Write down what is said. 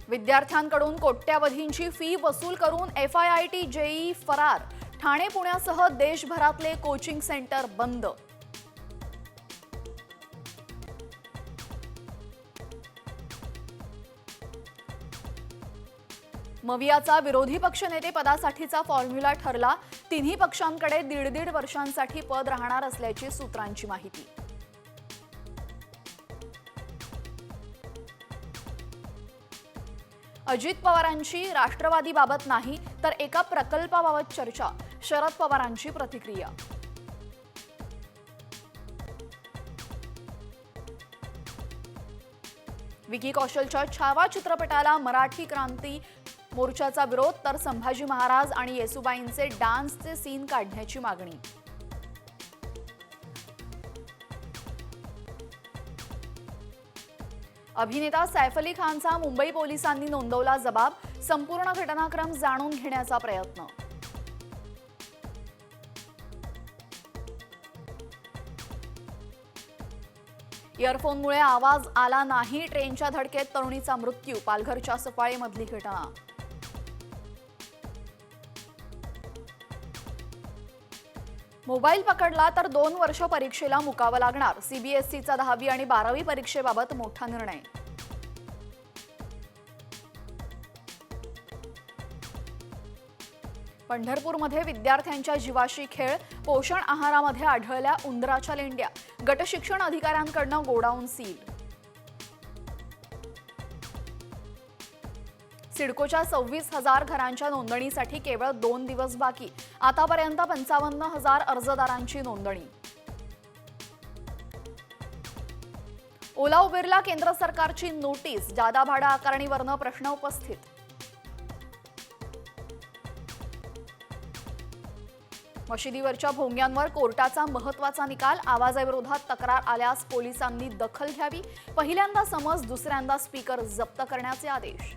विद्यार्थ्यांकडून कोट्यावधींची फी वसूल करून FIIT JEE फरार। ठाणे पुण्यासह देशभरातले कोचिंग सेंटर बंद। मवियाचा विरोधी पक्षनेते पदासाठीचा फॉर्म्युला ठरला। तिन्ही पक्षांकडे 1.5 वर्षांसाठी पद राहणार असल्याची सूत्रांची माहिती। अजित पवारांची राष्ट्रवादीबाबत नाही तर एका प्रकल्पाबाबत चर्चा। शरद पवारांची प्रतिक्रिया। विकी कौशलच्या छावा चित्रपटाला मराठी क्रांती मोर्चाचा विरोध, तर संभाजी महाराज आणि येसुबाईंचे डान्सचे सीन काढण्याची मागणी। अभिनेता सैफ अली खानचा मुंबई पोलिसांनी नोंदवला जबाब। संपूर्ण घटनाक्रम जाणून घेण्याचा प्रयत्न। इयरफोनमुळे आवाज आला नाही, ट्रेनच्या धडकेत तरुणीचा मृत्यू। पालघरच्या सफाळेमधली घटना। मोबाईल पकडला तर 2 वर्ष परीक्षेला मुकावं लागणार। CBSEचा 10वी आणि 12वी परीक्षेबाबत मोठा निर्णय। पंढरपूरमध्ये विद्यार्थ्यांच्या जीवाशी खेळ। पोषण आहारामध्ये आढळल्या उंदराच्या लेंड्या। गटशिक्षण अधिकाऱ्यांकडून गोडाऊन सील। सिडकोच्या 26,000 घरांच्या नोंदणीसाठी केवळ 2 दिवस बाकी। आतापर्यंत 55,000 अर्जदारांची नोंदणी। ओला उबेरला केंद्र सरकारची नोटीस। जादा भाडं आकारणीवरनं प्रश्न उपस्थित। मशिदीवरच्या भोंग्यांवर कोर्टाचा महत्त्वाचा निकाल। आवाजाविरोधात तक्रार आल्यास पोलिसांनी दखल घ्यावी। पहिल्यांदा समज, दुसऱ्यांदा स्पीकर जप्त करण्याचे आदेश।